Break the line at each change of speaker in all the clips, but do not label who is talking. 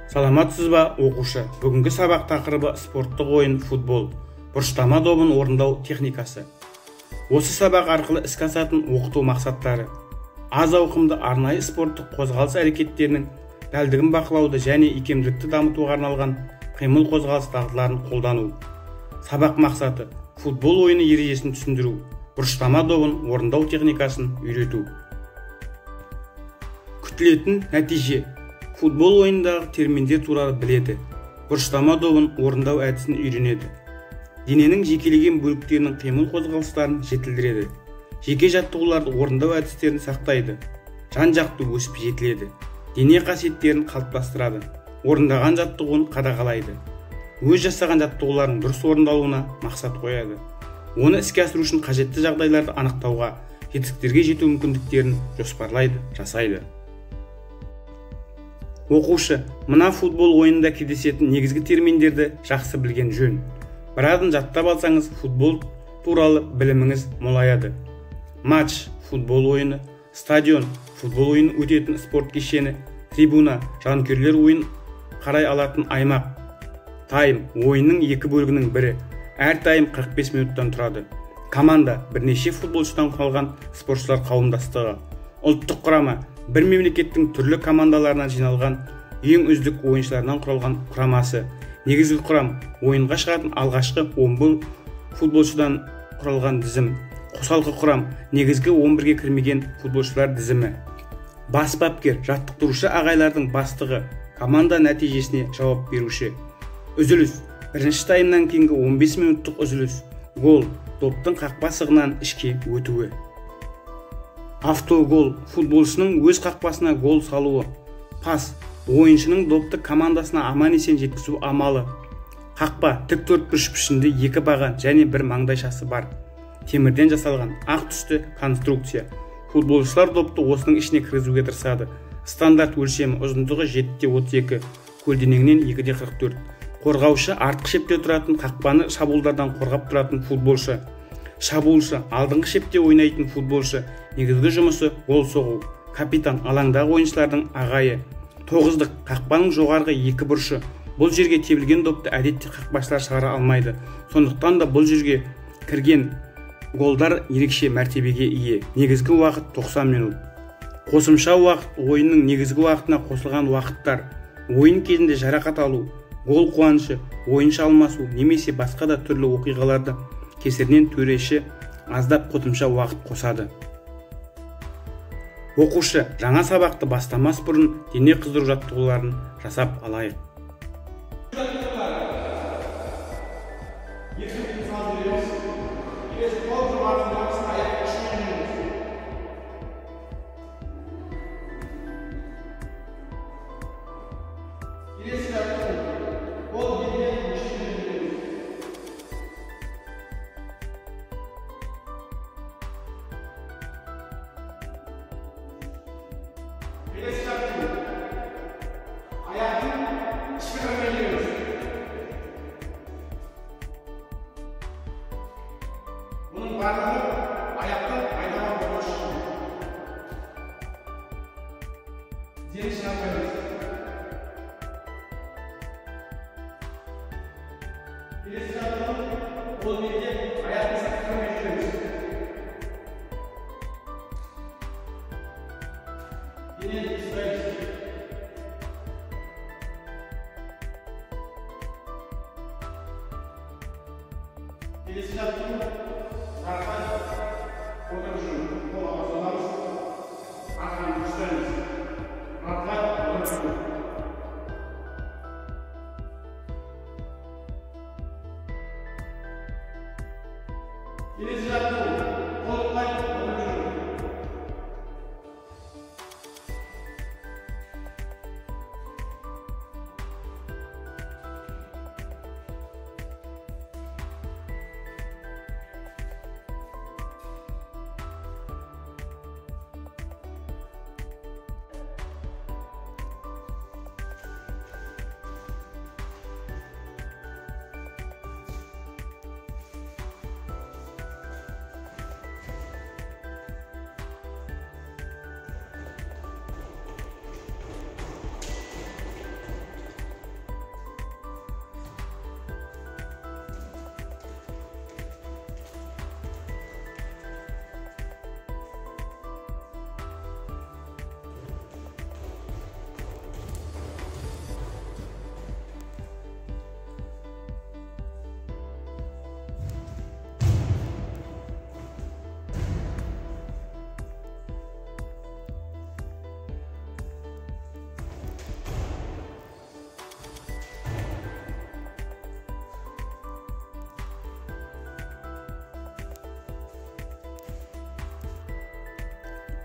Саламатсыз ба, оқушы? Бүгінгі сабақ тақырыбы спорттық ойын футбол. Бұрыштама добын орындау техникасы. Осы сабақ арқылы іске асатын оқыту мақсаттары: аз ауқымды арнайы спорттық қозғалыс әрекеттерінің дәлдігін бақылауды және икемділікті дамытуға арналған қимыл қозғалыс дағдыларын қолдану. Сабақ мақсаты: футбол ойыны ережесін түсіндіру, бұрыштама добын орындау техникасын үйрету. Күтілетін нәтиже: футбол ойындағы терминдер туралы біледі, бұрыштама добын орындау әдісін үйренеді, дененің жекелеген бөліктерінің қимыл қозғалыстарын жетілдіреді, жеке жаттығуларды орындау әдістерін сақтайды, жан-жақты өсіп жетіледі, дене қасиеттерін қалыптастырады, орындаған жаттығуын қадағалайды, өз жасаған жаттығулардың дұрыс орындалуына мақсат қояды, оны іске асыру үшін қажетті жағдайларды анықтауға, жетістіктерге жету мүмкіндіктерін жоспарлайды, жасайды. Оқушы, мына футбол ойынында кездесетін негізгі терминдерді жақсы білген жөн. Біразын жаттап алсаңыз, футбол туралы біліміңіз молаяды. Матч – футбол ойыны, стадион – футбол ойыны өтетін спорт кешені, трибуна – жанкүйерлер ойын қарай алатын аймақ, тайм – ойынның екі бөлігінің бірі, әр тайм 45 минуттан тұрады. Команда – бірнеше футболшыдан құралған спортшылар қауымдастығы. Ұлттық құрама – бір мемлекеттің түрлі командаларынан жиналған ең үздік ойыншыларынан құралған құрамасы. Негізгі құрам – ойынға шығатын алғашқы 10 футболшыдан құралған тізім. Қосалқы құрам – негізгі 11-ге кірмеген футболшылар тізімі. Бас бапкер – жаттықтырушы ағайлардың бастығы, команда нәтижесіне жауап беруші. Үзіліс – бірінші таймнан кейінгі 15 минуттық үзіліс. Гол – топтың қақпа сығынан ішке өтуі. Автогол – футболшының өз қақпасына гол салуы. Пас – ойыншының допты командасына аман-есен жеткізу амалы. Қақпа – тік төртбұрыш пішінде екі баған және бір маңдайшасы бар. Темірден жасалған ақ түсті конструкция. Футболшылар допты осының ішіне кіргізуге тырысады. Стандарт өлшемі: ұзындығы 7-32, көлденеңінен 2-44. Қорғаушы – артқы шепте тұратын, қақпаны шабуылдардан қорғап тұратын футболшы. Шабуылшы – алдыңғы шепте ойнайтын футболшы. Негізгі жұмысы гол соғу. Капитан – алаңдағы ойыншылардың ағайы. Тоғыздық – қақпаның жоғарғы екі бұрышы. Бұл жерге тебілген допты әдетте қақпашылар шығара алмайды. Сондықтан да бұл жерге кірген голдар ерекше мәртебеге ие. Негізгі уақыт 90 минут. Қосымша уақыт – ойынның негізгі уақытына қосылған уақыттар. Ойын кезінде жарақат алу, гол қуанышы, ойыншы алмасу немесе басқа да түрлі оқиғаларды кесірінен төреші аздап қосымша уақыт қосады. Оқушы, жаңа сабақты бастамас бұрын дене қыздыру жаттығуларын жасап алайық.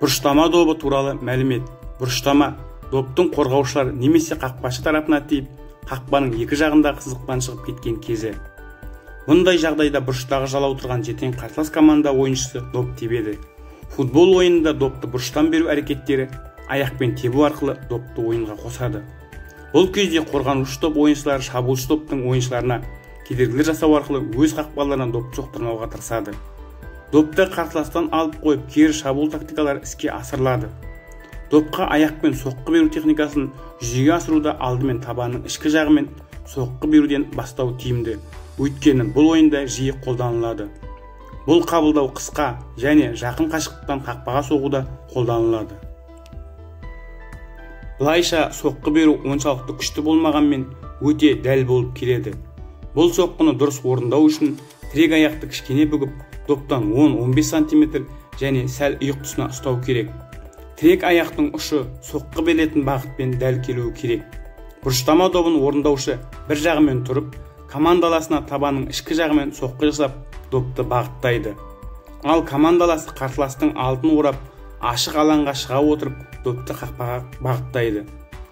Бұрыштама добы туралы мәлімет. Бұрыштама доптың қорғаушылар немесе қақпашы тарапына тиіп, қақпаның екі жағында сызықтан шығып кеткен кезі. Бұндай жағдайда бұрыштағы жалау тұрған жетен қарсылас команда ойыншысы доп тебеді. Футбол ойынында допты бұрыштан беру әрекеттері аяқпен тебу арқылы допты ойынға қосады. Бұл кезде қорғанушы топ ойыншылары шабуылшы топтың ойыншыларына кедергілер жасау арқылы өз қақпаларына допты соқтырмауға тырысады. Допты қарсыластан алып қойып, кері шабуыл тактикалары іске асырылады. Допқа аяқпен соққы беру техникасын жүзеге асыруда алдымен табанның ішкі жағымен соққы беруден бастау тиімді. Өйткені бұл ойында жиі қолданылады. Бұл қабылдау қысқа және жақын қашықтықтан қақпаға соғуда қолданылады. Бұлайша соққы беру оншалықты күшті болмағанмен өте дәл болып келеді. Бұл соққыны дұрыс орындау үшін тірек аяқты кішкене бүгіп, доптан 10-15 см және сәл иық тұсына ұстау керек. Тірек аяқтың ұшы соққы беретін бағытпен дәл келуі керек. Бұрыштама добын орындаушы бір жағымен тұрып, командаласына табанның ішкі жағымен соққы жасап, допты бағыттайды. Ал командаласы қарсыластың алдын орап, ашық алаңға шыға отырып, допты қақпаға бағыттайды.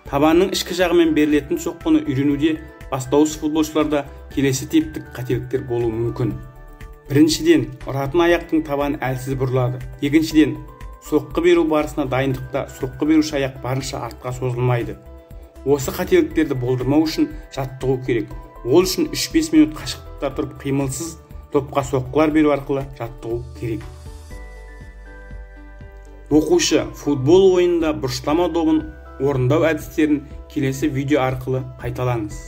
Табанның ішкі жағымен берілетін соққыны үйренуде бастауыш футболшыларда келесі типтік қателіктер болуы мүмкін. Біріншіден, ұратын аяқтың табаны әлсіз бұрылады. Екіншіден, соққы беру барысына дайындықта соққы беруші аяқ барынша артқа созылмайды. Осы қателіктерді болдырмау үшін жаттығу керек. Ол үшін 3-5 минут қашықтықта тұрып қимылсыз допқа соққылар беру арқылы жаттығу керек. Оқушы футбол ойынында бұрыштама добын орындау әдістерін келесі видео арқылы қайталаңыз.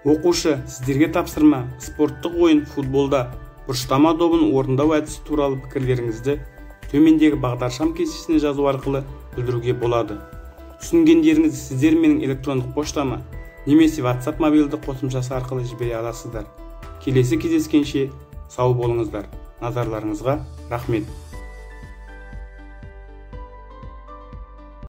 Оқушы, сіздерге тапсырма спорттық ойын футболда бұрыштама добын орындау әдісі туралы пікірлеріңізді төмендегі бағдаршам кестесіне жазу арқылы білдіруге болады. Түсінгендеріңізді сіздер менің электрондық поштама немесе WhatsApp мобильді қосымшасы арқылы жібере аласыздар. Келесі кездескенше сау болыңыздар. Назарларыңызға рахмет.